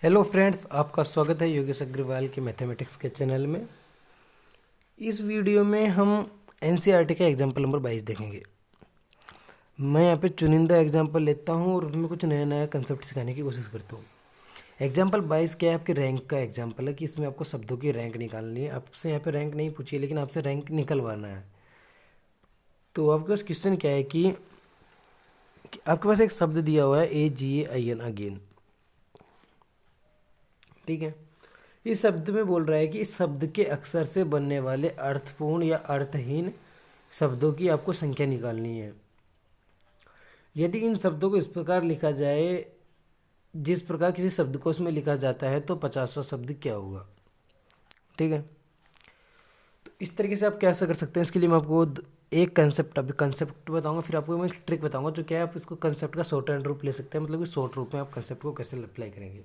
Hello friends, आपका स्वागत है योगेश अग्रवाल के मैथमेटिक्स के चैनल में। इस वीडियो में हम एनसीईआरटी का एग्जाम्पल नंबर 22 देखेंगे। मैं यहाँ पे चुनिंदा एग्जाम्पल लेता हूँ और उसमें कुछ नया नया कंसेप्ट सिखाने की कोशिश करता हूँ। एग्जाम्पल 22 क्या है? आपके रैंक का एग्जाम्पल है कि इसमें आपको शब्दों की रैंक निकालनी है। आपसे यहाँ पे रैंक नहीं पूछी है, लेकिन आपसे रैंक निकलवाना है। तो आपके पास क्वेश्चन क्या है कि आपके पास एक शब्द दिया हुआ है AGAIN अगेन, ठीक है। इस शब्द में बोल रहा है कि इस शब्द के अक्षर से बनने वाले अर्थपूर्ण या अर्थहीन शब्दों की आपको संख्या निकालनी है। यदि इन शब्दों को इस प्रकार लिखा जाए जिस प्रकार किसी शब्दकोश में लिखा जाता है तो 50वां शब्द क्या होगा, ठीक है। तो इस तरीके से आप कैसे कर सकते हैं, इसके लिए मैं आपको एक कंसेप्ट बताऊंगा, फिर आपको मैं ट्रिक बताऊंगा जो क्या है। आप इसको कंसेप्ट का शॉर्ट हैंड रूप ले सकते हैं, मतलब कि शॉर्ट रूप में आप कंसेप्ट को कैसे अप्लाई करेंगे,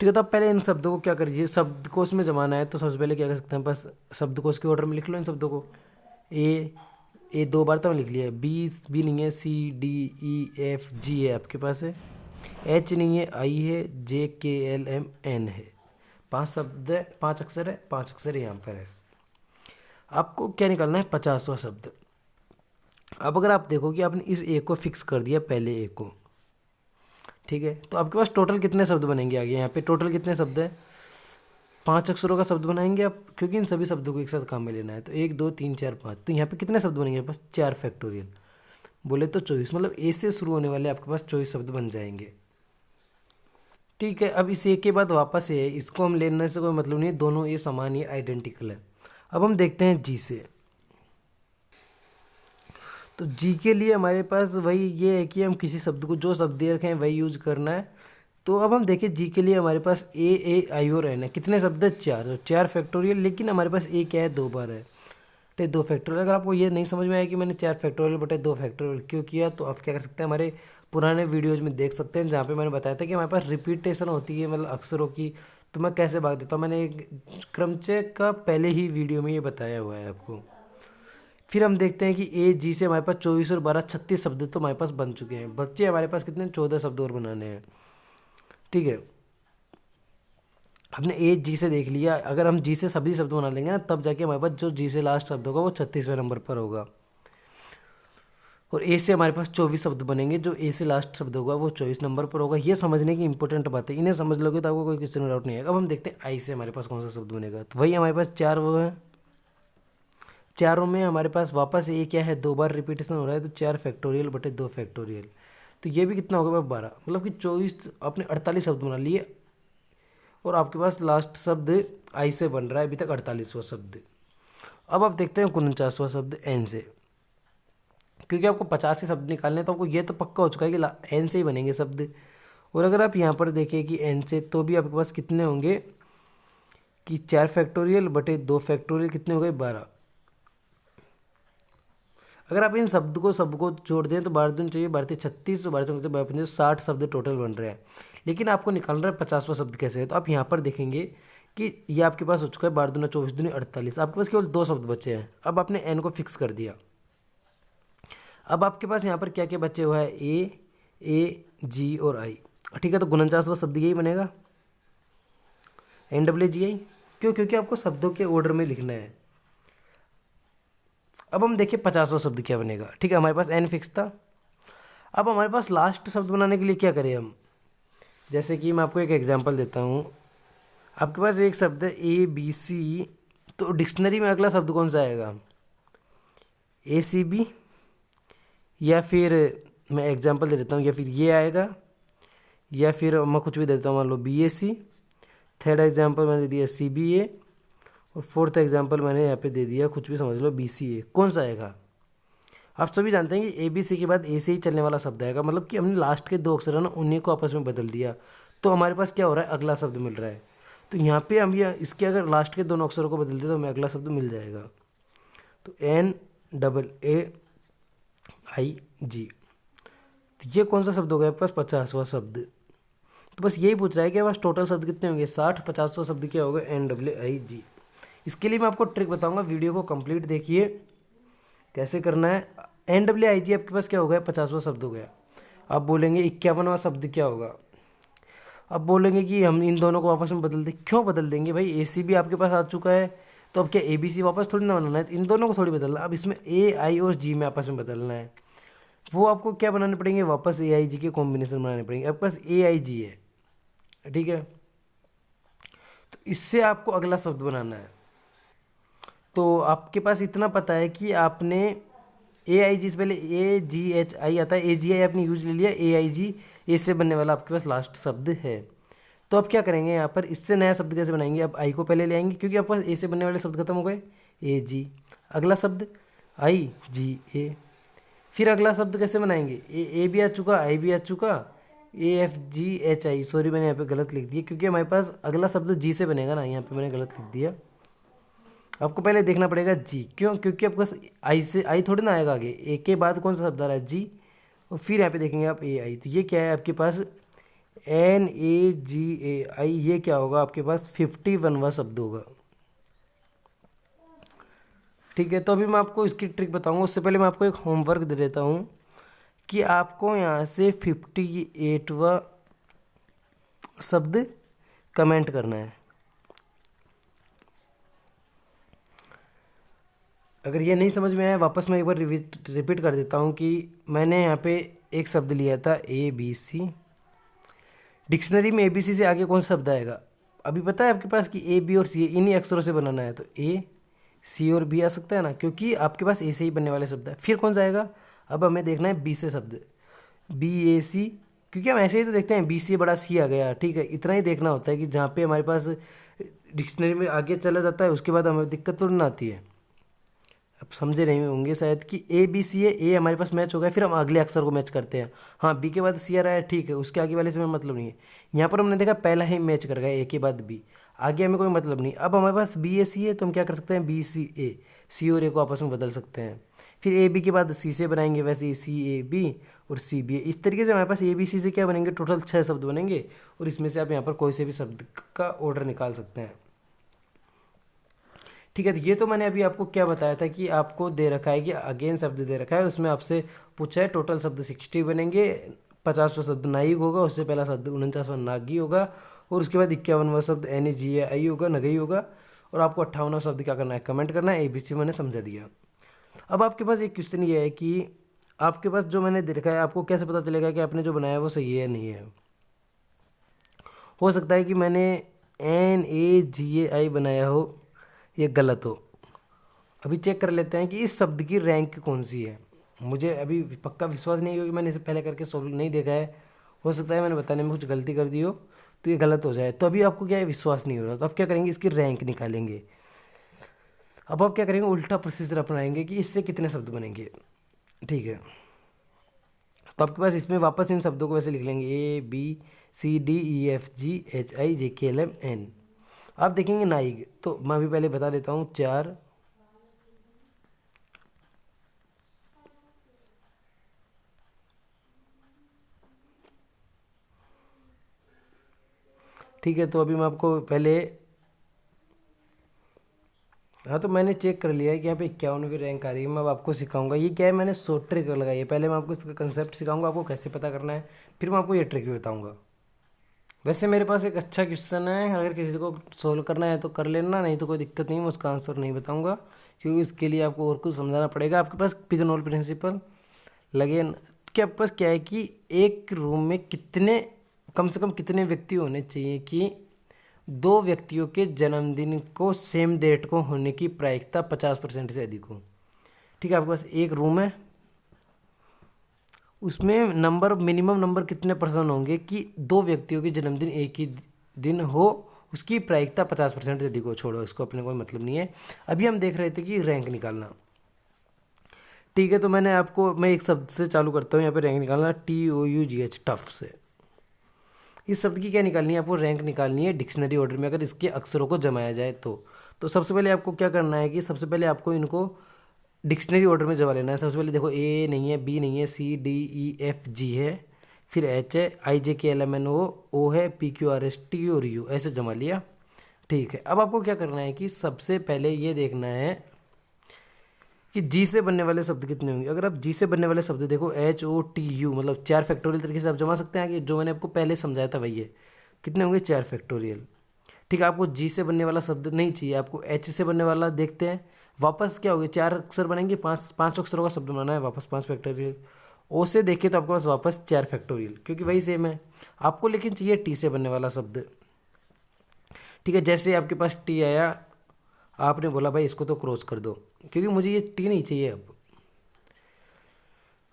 ठीक है। तो आप पहले इन शब्दों को क्या करिए, शब्दकोश में जमाना है तो सबसे पहले क्या कर सकते हैं, बस शब्दकोश के ऑर्डर में लिख लो इन शब्दों को। ए 2 बार तो लिख लिया है, बी नहीं है, CDEFG है आपके पास है, H नहीं है, I है, JKLMN है। 5 शब्द है, 5 अक्षर है, 5 अक्षर यहाँ पर है। आपको क्या निकालना है? 50वां शब्द। अब अगर आप देखो कि आपने इस ए को फिक्स कर दिया, पहले ए को, ठीक है, तो आपके पास टोटल कितने शब्द बनेंगे आगे? यहाँ पे टोटल कितने शब्द हैं? 5 अक्षरों का शब्द बनाएंगे आप, क्योंकि इन सभी शब्दों को एक साथ काम में लेना है। तो 1 2 3 4 5, तो यहाँ पे कितने शब्द बनेंगे? बस 4 फैक्टोरियल बोले तो 24, मतलब ए से शुरू होने वाले आपके पास 24 शब्द बन जाएंगे, ठीक है। अब इस ए के बाद वापस ए है, इसको हम लेने से कोई मतलब नहीं है, दोनों ये समान ही आइडेंटिकल है। अब हम देखते हैं जी से। तो जी के लिए हमारे पास वही ये है कि हम किसी शब्द को जो शब्द दे रखे हैं वही यूज करना है। तो अब हम देखें जी के लिए हमारे पास A I और N है। कितने शब्द है? 4, तो 4 फैक्टोरियल, लेकिन हमारे पास ए क्या है? 2 बार है, तो 2 फैक्टोरियल। अगर आपको ये नहीं समझ में आया कि मैंने 4 फैक्टोरियल बटे 2 फैक्टोरियल क्यों किया, तो आप क्या कर सकते हैं, हमारे पुराने वीडियोज़ में देख सकते हैं जहाँ पे मैंने बताया था कि हमारे पास रिपीटेशन होती है, मतलब अक्षरों की। तो मैं कैसे भाग देता हूँ, मैंने एक क्रमचय का पहले ही वीडियो में ये बताया हुआ है आपको। फिर हम देखते हैं कि AG से हमारे पास 24 और 12 36 शब्द तो हमारे पास बन चुके हैं। बच्चे हमारे पास कितने? 14 शब्द और बनाने हैं, ठीक है। हमने AG से देख लिया। अगर हम जी से सभी शब्द बना लेंगे ना, तब जाके हमारे पास जो जी से लास्ट शब्द होगा वो 36वें नंबर पर होगा। और ए से हमारे पास 24 शब्द बनेंगे, जो ए से लास्ट शब्द होगा वो 24 नंबर पर होगा। ये समझने की इंपॉर्टेंट बात है, इन्हें समझ लोगे तो आपको कोई क्वेश्चन में डाउट नहीं है। अब हम देखते हैं आई से हमारे पास कौन सा शब्द बनेगा। तो वही हमारे पास 4 वो है, चारों में हमारे पास वापस ये क्या है? 2 बार रिपीटेशन हो रहा है, तो 4 फैक्टोरियल बटे 2 फैक्टोरियल, तो ये भी कितना होगा? 12, मतलब कि 24 आपने 48 शब्द बना लिए। और आपके पास लास्ट शब्द आई से बन रहा है अभी तक 48वां शब्द। अब आप देखते हैं 49वां शब्द एन से, क्योंकि आपको 50 के शब्द निकालने हैं, तो आपको ये तो पक्का हो चुका है कि एन से ही बनेंगे शब्द। और अगर आप यहाँ पर देखें कि एन से, तो भी आपके पास कितने होंगे कि 4 फैक्टोरियल बटे 2 फैक्टोरियल, कितने हो गए? 12। अगर आप इन शब्द को सबको जोड़ दें तो 12 दूनी चाहिए 12 36, तो 12 12 60 शब्द टोटल बन रहे हैं। लेकिन आपको निकाल रहा है 50वां शब्द कैसे है, तो आप यहाँ पर देखेंगे कि ये आपके पास हो चुका है 12 दूना 24 दूनी 48, आपके पास केवल 2 शब्द बचे हैं। अब आपने एन को फिक्स कर दिया। अब आपके पास यहाँ पर क्या क्या बचे हुआ है? A G और I, ठीक है। तो 49वां शब्द यही बनेगा, NWGI। क्यों? क्योंकि आपको शब्दों के ऑर्डर में लिखना है। अब हम देखिए 50वां शब्द क्या बनेगा, ठीक है। हमारे पास एन फिक्स था। अब हमारे पास लास्ट शब्द बनाने के लिए क्या करें हम? जैसे कि मैं आपको एक एग्जांपल देता हूँ। आपके पास एक शब्द है ABC, तो डिक्शनरी में अगला शब्द कौन सा आएगा? ACB, या फिर मैं एग्जांपल दे देता हूँ, या फिर ये आएगा, या फिर मैं कुछ भी दे देता हूँ, मान लो BAC। थर्ड एग्जांपल मैंने दे दिया CBA, और फोर्थ एग्जांपल मैंने यहाँ पे दे दिया कुछ भी समझ लो BCA। कौन सा आएगा? आप सभी जानते हैं कि ABC के बाद A से ही चलने वाला शब्द आएगा, मतलब कि हमने लास्ट के 2 अक्षर है ना, उन्हीं को आपस में बदल दिया, तो हमारे पास क्या हो रहा है? अगला शब्द मिल रहा है। तो यहाँ पे हम ये इसके अगर लास्ट के दोनों अक्षरों को बदल दे तो हमें अगला शब्द मिल जाएगा। तो NAAIG, तो ये कौन सा शब्द हो गया आपके पास? 50वां शब्द। तो बस यही पूछ रहा है कि बस टोटल शब्द कितने होंगे? 60। 50वां शब्द क्या होगा? NAAIG। इसके लिए मैं आपको ट्रिक बताऊंगा, वीडियो को कंप्लीट देखिए कैसे करना है। NAAIG आपके पास क्या हो गया? 50वां शब्द हो गया। आप बोलेंगे 51वां शब्द क्या होगा? अब बोलेंगे कि हम इन दोनों को आपस में बदल दें। क्यों बदल देंगे भाई, ए सी भी आपके पास आ चुका है, तो अब क्या ए बी सी वापस थोड़ी ना बनाना है, इन दोनों को थोड़ी बदलना। अब इसमें ए आई और जी में आपस में बदलना है। वो आपको क्या बनाने पड़ेंगे, वापस ए आई जी के कॉम्बिनेशन बनाने पड़ेंगे। आपके पास ए आई जी है, ठीक है, तो इससे आपको अगला शब्द बनाना है। तो आपके पास इतना पता है कि आपने ए आई जी से पहले ए जी एच आई आता है, ए जी आई आपने यूज ले लिया, ए आई जी ए से बनने वाला आपके पास लास्ट शब्द है। तो अब क्या करेंगे यहाँ पर, इससे नया शब्द कैसे बनाएंगे, अब आई को पहले ले आएंगे क्योंकि आपके पास ए से बनने वाले शब्द खत्म हो गए, ए जी, अगला शब्द आई जी ए। फिर अगला शब्द कैसे बनाएंगे, ए भी आ चुका, आई भी आ चुका, A F G H I, sorry मैंने यहाँ पे गलत लिख दिया क्योंकि हमारे पास अगला शब्द जी से बनेगा ना, यहाँ पे मैंने गलत लिख दिया। आपको पहले देखना पड़ेगा जी, क्यों, क्योंकि आपके पास आई से आई थोड़ी ना आएगा आगे, ए के बाद कौन सा शब्द आ रहा है, जी, और फिर यहाँ पे देखेंगे आप ए आई, तो ये क्या है आपके पास, एन ए जी ए आई, ये क्या होगा आपके पास 51वां शब्द होगा। ठीक है, तो अभी मैं आपको इसकी ट्रिक बताऊंगा, उससे पहले मैं आपको एक होमवर्क दे देता हूँ कि आपको यहाँ से 58वां शब्द कमेंट करना है। अगर ये नहीं समझ में आया, वापस मैं एक बार रिपीट कर देता हूँ कि मैंने यहाँ पे एक शब्द लिया था ए बी सी, डिक्शनरी में ए बी सी से आगे कौन सा शब्द आएगा, अभी पता है आपके पास कि ए बी और सी इन्हीं अक्षरों से बनाना है, तो ए सी और बी आ सकता है ना, क्योंकि आपके पास ए से ही बनने वाले शब्द है। फिर कौन सा आएगा, अब हमें देखना है बी से शब्द, बी ए सी, क्योंकि हम ऐसे ही तो देखते हैं बी सी बड़ा सी आ गया, ठीक है, इतना ही देखना होता है कि जहाँ पे हमारे पास डिक्शनरी में आगे चला जाता है उसके बाद हमें दिक्कत तो नहीं आती है। अब समझे नहीं होंगे शायद कि ए बी सी है, ए हमारे पास मैच हो गया, फिर हम अगले अक्षर को मैच करते हैं। हाँ, बी के बाद सी आ रहा है, ठीक है, उसके आगे वाले से हमें मतलब नहीं है। यहाँ पर हमने देखा पहला ही मैच कर गया, ए के बाद बी, आगे हमें कोई मतलब नहीं। अब हमारे पास बी ए सी है, तो हम क्या कर सकते हैं, बी सी ए, सी और ए को आपस में बदल सकते हैं। फिर ए बी के बाद सी से बनाएंगे, वैसे ही सी ए बी और सी बी ए, इस तरीके से हमारे पास ए बी सी से क्या बनेंगे, टोटल 6 शब्द बनेंगे, और इसमें से आप यहाँ पर कोई से भी शब्द का ऑर्डर निकाल सकते हैं। ठीक है, तो ये तो मैंने अभी आपको क्या बताया था कि आपको दे रखा है कि अगेन शब्द दे रखा है, उसमें आपसे पूछा है टोटल शब्द 60 बनेंगे, 50वां शब्द नाइक होगा, उससे पहला शब्द 49वां नागी होगा, और उसके बाद 51वां शब्द एन ए जी ए आई होगा, नगई होगा, और आपको 58वां शब्द क्या करना है, कमेंट करना है। ए बी सी मैंने समझा दिया। अब आपके पास एक क्वेश्चन ये है कि आपके पास जो मैंने दे रखा है, आपको कैसे पता चलेगा कि आपने जो बनाया है वो सही है या नहीं है। हो सकता है कि मैंने एन ए जी ए आई बनाया हो, ये गलत हो। अभी चेक कर लेते हैं कि इस शब्द की रैंक कौन सी है। मुझे अभी पक्का विश्वास नहीं है क्योंकि मैंने इसे पहले करके सॉल्व नहीं देखा है, हो सकता है मैंने बताने में कुछ गलती कर दी हो तो ये गलत हो जाए। तो अभी आपको क्या है, विश्वास नहीं हो रहा, तो अब क्या करेंगे, इसकी रैंक निकालेंगे। अब आप क्या करेंगे, उल्टा प्रोसीजर अपनाएंगे कि इससे कितने शब्द बनेंगे। ठीक है, तो आपके पास इसमें वापस इन शब्दों को वैसे लिख लेंगे, A B C D E F G H I J K L M N. आप देखेंगे नाइक, तो मैं अभी पहले बता देता हूँ 4, ठीक है, तो अभी मैं आपको पहले, हाँ तो मैंने चेक कर लिया है कि यहाँ पे 51वीं रैंक आ रही है। मैं अब आपको सिखाऊंगा, ये क्या है, मैंने शॉर्ट ट्रिक लगाई है। पहले मैं आपको इसका कंसेप्ट सिखाऊंगा आपको कैसे पता करना है, फिर मैं आपको ये ट्रिक भी बताऊंगा। वैसे मेरे पास एक अच्छा क्वेश्चन है, अगर किसी को सोल्व करना है तो कर लेना, नहीं तो कोई दिक्कत नहीं, मैं उसका आंसर नहीं बताऊंगा क्योंकि इसके लिए आपको और कुछ समझाना पड़ेगा। आपके पास पिक एंड रोल प्रिंसिपल लगे कि आपके पास क्या है कि एक रूम में कितने, कम से कम कितने व्यक्ति होने चाहिए कि 2 व्यक्तियों के जन्मदिन को सेम डेट को होने की प्रायिकता 50% से अधिक हो। ठीक है, आपके पास एक रूम है, उसमें नंबर, मिनिमम नंबर कितने पर्सन होंगे कि 2 व्यक्तियों के जन्मदिन एक ही दिन हो, उसकी प्रायिकता 50% से अधिक हो। छोड़ो, इसको अपने कोई मतलब नहीं है। अभी हम देख रहे थे कि रैंक निकालना। ठीक है, तो मैं एक शब्द से चालू करता हूँ, यहाँ पे रैंक निकालना, TOUGH, टफ से। इस शब्द की क्या निकालनी है, आपको रैंक निकालनी है डिक्शनरी ऑर्डर में, अगर इसके अक्षरों को जमाया जाए तो सबसे पहले आपको क्या करना है कि सबसे पहले आपको इनको डिक्शनरी ऑर्डर में जमा लेना है। सबसे पहले देखो, ए नहीं है, बी नहीं है, सी डी ई एफ जी है, फिर एच है, आई J K L M N O है, P Q R S T और यू, ऐसे जमा लिया। ठीक है, अब आपको क्या करना है कि सबसे पहले ये देखना है कि जी से बनने वाले शब्द कितने होंगे। अगर आप जी से बनने वाले शब्द देखो, HOTU, मतलब 4 फैक्टोरियल तरीके से आप जमा सकते हैं, कि जो मैंने आपको पहले समझाया था वही है। कितने होंगे 4 फैक्टोरियल। ठीक है, आपको जी से बनने वाला शब्द नहीं चाहिए, आपको एच से बनने वाला देखते हैं। वापस क्या होगा, 4 अक्षर बनेंगे, 5 अक्षरों का शब्द बनाना है, वापस 5 फैक्टोरियल। ओ से देखिए तो आपके पास वापस 4 फैक्टोरियल, क्योंकि वही सेम है। आपको लेकिन चाहिए टी से बनने वाला शब्द। ठीक है, जैसे आपके पास टी आया, आपने बोला भाई इसको तो क्रॉस कर दो, क्योंकि मुझे ये टी नहीं चाहिए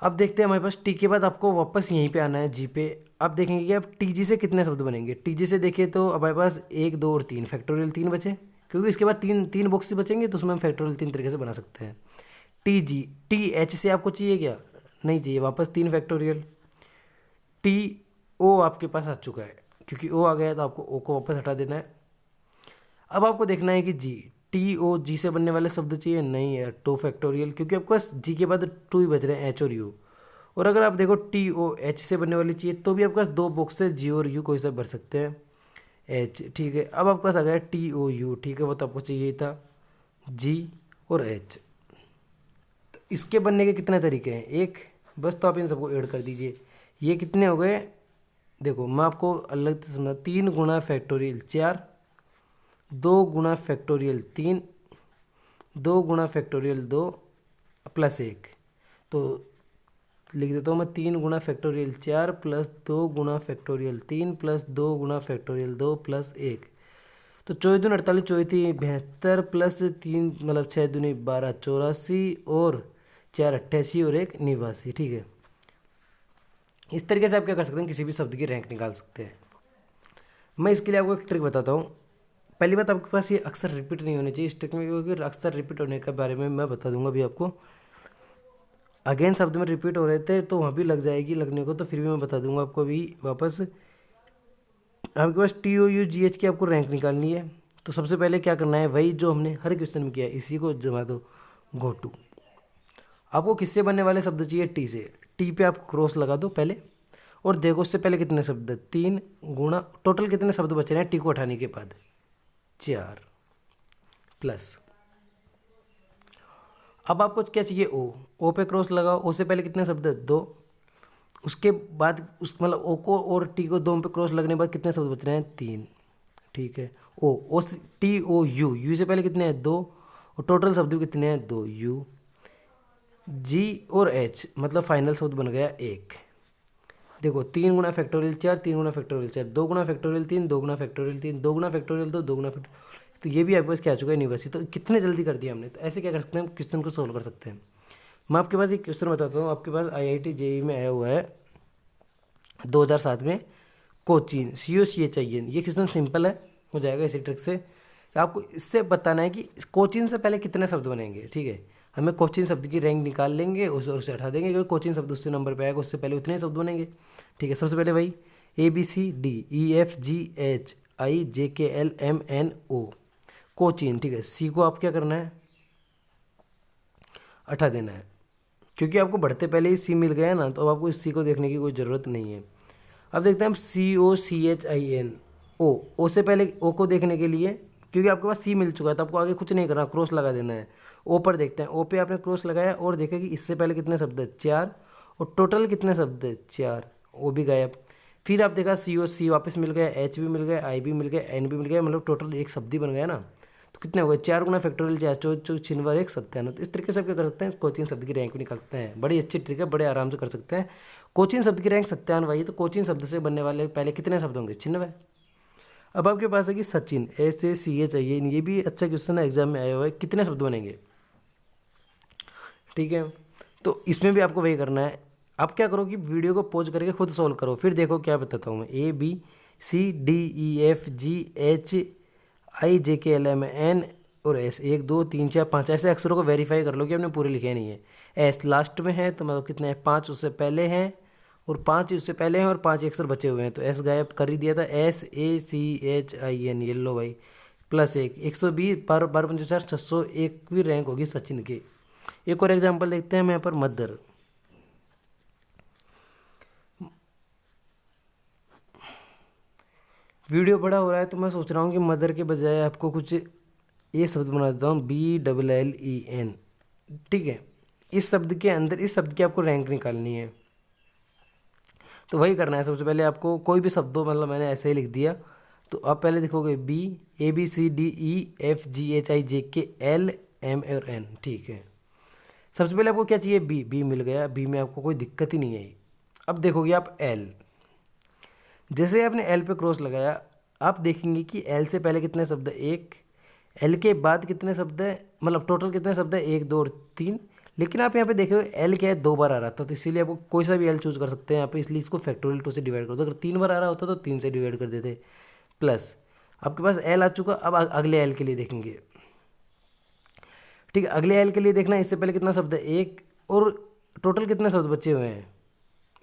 अब देखते हैं हमारे पास टी के बाद आपको वापस यहीं पे आना है जी पे। अब देखेंगे कि अब टी जी से कितने शब्द बनेंगे। टी जी से देखिए तो हमारे पास 1, 2 और 3 फैक्टोरियल 3 बचे, क्योंकि इसके बाद तीन तीन बॉक्स बचेंगे तो उसमें हम फैक्टोरियल 3 तरीके से बना सकते हैं। टी जी, टी एच से आपको चाहिए क्या, नहीं चाहिए, वापस 3 फैक्टोरियल। टी ओ आपके पास आ चुका है, क्योंकि ओ आ गया है तो आपको ओ को वापस हटा देना है। अब आपको देखना है कि जी, टी ओ जी से बनने वाले शब्द चाहिए, नहीं है, 2 फैक्टोरियल, क्योंकि आपके पास जी के बाद 2 ही बच रहे हैं, एच और यू। और अगर आप देखो टी ओ एच से बनने वाली चाहिए तो भी आपके पास 2 बॉक्स है, जी और यू कोई सा भर सकते हैं, एच। ठीक है, अब आपके पास आ गया टी ओ यू। ठीक है, वो तो आपको चाहिए था जी और एच। तो इसके बनने के कितने तरीके हैं, एक बस, तो आप इन सबको ऐड कर दीजिए। ये कितने हो गए, देखो मैं आपको अलग से समझा, 3 गुना फैक्टोरियल 4, 2 गुना फैक्टोरियल 3, 2 गुना फैक्टोरियल 2 प्लस 1। तो लिख देता हूँ मैं, 3 गुना फैक्टोरियल 4 प्लस 2 गुना फैक्टोरियल 3 प्लस 2 गुना फैक्टोरियल 2 प्लस 1। तो 24 दूनी 48, 24 72 प्लस 3 मतलब 6 दूनी 12 84 और 4 88 और 1 89। ठीक है, इस तरीके से आप क्या कर सकते हैं, किसी भी शब्द की रैंक निकाल सकते हैं। मैं इसके लिए आपको एक ट्रिक बताता हूँ। पहली बात, आपके पास ये अक्सर रिपीट नहीं होनी चाहिए इस ट्रिक में, क्योंकि अक्सर रिपीट होने के बारे में मैं बता दूंगा अभी आपको। अगेन शब्द में रिपीट हो रहे थे तो वहाँ भी लग जाएगी लगने को, तो फिर भी मैं बता दूंगा आपको अभी वापस। आपके पास T O U G H की आपको रैंक निकालनी है, तो सबसे पहले क्या करना है, वही जो हमने हर क्वेश्चन में किया है, इसी को जमा दो, गो टू। आपको किससे बनने वाले शब्द चाहिए, टी से। टी पे आप क्रॉस लगा दो पहले, और देखो उससे पहले कितने शब्द, 3 गुना, टोटल कितने शब्द बचे हैं टी को हटाने के बाद, 4 प्लस। अब आपको क्या चाहिए, ओ पे क्रॉस लगाओ, ओ से पहले कितने शब्द, 2। उसके बाद उस मतलब ओ को और टी को 2 पे क्रॉस लगने के बाद कितने शब्द बच रहे हैं, 3। ठीक है, O T O U, U से पहले कितने हैं, 2, और टोटल शब्द कितने हैं, 2। यू जी और एच मतलब फाइनल शब्द बन गया 1। देखो 3 गुना फैक्टोरियल 4, 3 गुना फैक्टोरियल 4, 2 गुना फैक्टोरियल 3, 2 गुना फैक्टोरियल 3, 2 गुना फैक्टोरियल 2, 2 गुना फैक्टोरियल। तो ये भी आपके पास क्या आ चुका है, यूनिवर्सिटी। तो कितने जल्दी कर दिया हमने। तो ऐसे क्या कर सकते हैं, क्वेश्चन को सोल्व कर सकते हैं। मैं आपके पास एक क्वेश्चन बताता हूँ। आपके पास IIT JEE में आया हुआ है 2007 में, कोचीन COCHIN। ये क्वेश्चन सिंपल है, हो जाएगा इसी ट्रिक से। आपको इससे बताना है कि कोचीन से पहले कितने शब्द बनेंगे। ठीक है, हमें कोचीन शब्द की रैंक निकाल लेंगे, उसे हटा देंगे, क्योंकि कोचीन शब्द उससे नंबर पे आएगा, उससे पहले उतने शब्द बनेंगे। ठीक है, सबसे पहले भाई ABCDEFGHIJKLMNO, कोचीन। ठीक है, सी को आप क्या करना है, हटा देना है, क्योंकि आपको बढ़ते पहले ही सी मिल गया ना, तो अब आपको इस सी को देखने की कोई ज़रूरत नहीं है। अब देखते हैं हम COCHIN, ओ से पहले ओ को देखने के लिए, क्योंकि आपके पास सी मिल चुका है तो आपको आगे कुछ नहीं करना, क्रॉस लगा देना है। ओ पर देखते हैं, ओ पे आपने क्रॉस लगाया और देखा कि इससे पहले कितने शब्द है, 4, और टोटल कितने शब्द है, 4। ओ भी गायब। फिर आप देखा सी वापस मिल गया, एच भी मिल गया, आई भी मिल गया, एन भी मिल गया, मतलब टोटल एक शब्द ही बन गया ना। तो कितने हो गए, 4 गुना फैक्टोरियल 4, 4 छिनवर 1 97। तो इस तरीके से आप क्या कर सकते हैं, कोचिंग शब्द की रैंक भी निकाल सकते हैं। बड़ी अच्छी ट्रिक है, बड़े आराम से कर सकते हैं। कोचिंग शब्द की रैंक 97 आई है, तो कोचिंग शब्द से बनने वाले पहले कितने शब्द होंगे, 96। अब आपके पास है कि सचिन, SACHIN, ये भी अच्छा क्वेश्चन है, एग्जाम में आया हुआ है, कितने शब्द बनेंगे। ठीक है, तो इसमें भी आपको वही करना है। आप क्या करो कि वीडियो को पॉज करके खुद सोल्व करो, फिर देखो क्या बताता हूँ मैं। ABCDEFGHIJKLMN और S, 1 2 3 4 5 ऐसे अक्षरों को वेरीफाई कर लो कि आपने पूरे लिखे नहीं है। S लास्ट में है तो मतलब कितने हैं, 5 उससे पहले हैं और 5 उससे पहले हैं और 5 अक्षर बचे हुए हैं, तो S गायब कर ही दिया था। SACHIN, ये लो भाई, प्लस 1, 120, 12 12 5 601 रैंक होगी सचिन की। एक और एग्जाम्पल देखते हैं हम यहाँ पर, मदर। वीडियो बड़ा हो रहा है तो मैं सोच रहा हूँ कि मदर के बजाय आपको कुछ ये शब्द बना देता हूँ, BLLEN। ठीक है, इस शब्द के अंदर इस शब्द की आपको रैंक निकालनी है। तो वही करना है। सबसे पहले आपको कोई भी शब्दों, मतलब मैंने ऐसे ही लिख दिया, तो आप पहले देखोगे बी, ABCDEFGHIJKL M और N, ठीक है। सबसे पहले आपको क्या चाहिए, बी। बी मिल गया, बी में आपको कोई दिक्कत ही नहीं आई। अब देखोगे आप एल। जैसे आपने एल पे क्रॉस लगाया, आप देखेंगे कि एल से पहले कितने शब्द है, एक। एल के बाद कितने शब्द है, मतलब टोटल कितने शब्द है, 1 2 और 3। लेकिन आप यहाँ पे देखोगे एल क्या है, 2 बार आ रहा था, तो इसीलिए आपको कोई सा भी एल चूज कर सकते हैं यहाँ पे, इसलिए इसको फैक्टोरियल 2 से डिवाइड कर दो। अगर 3 बार आ रहा होता तो 3 से डिवाइड कर देते। प्लस आपके पास एल आ चुका। अब अगले एल के लिए देखेंगे, ठीक है। अगले एल के लिए देखना, इससे पहले कितना शब्द है, एक। और टोटल कितने शब्द बचे हुए हैं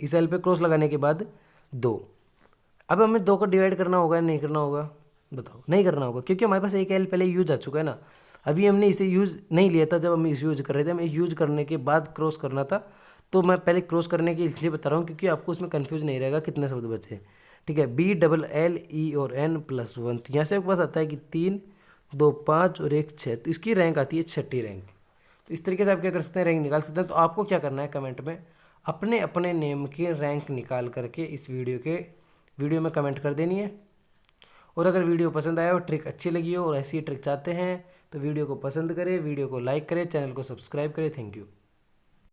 इस एल पे क्रॉस लगाने के बाद, 2। अब हमें 2 को डिवाइड करना होगा या नहीं करना होगा, बताओ। नहीं करना होगा, क्योंकि हमारे पास एक एल पहले यूज आ चुका है ना। अभी हमने इसे यूज नहीं लिया था, जब हम इस यूज कर रहे थे, हमें यूज करने के बाद क्रॉस करना था। तो मैं पहले क्रॉस करने के इसलिए बता रहा हूँ क्योंकि आपको उसमें कन्फ्यूज नहीं रहेगा कितने शब्द बचे, ठीक है। BLLE और N +1, तो यहाँ से आपके पास आता है कि 3 2 5 और 1 6, तो इसकी रैंक आती है 6ठी रैंक। तो इस तरीके से आप क्या कर सकते हैं, रैंक निकाल सकते हैं। तो आपको क्या करना है, कमेंट में अपने अपने नेम की रैंक निकाल करके इस वीडियो में कमेंट कर देनी है। और अगर वीडियो पसंद आया हो, ट्रिक अच्छी लगी हो और ऐसी ट्रिक चाहते हैं, तो वीडियो को पसंद करें, वीडियो को लाइक करें, चैनल को सब्सक्राइब करें। Thank you.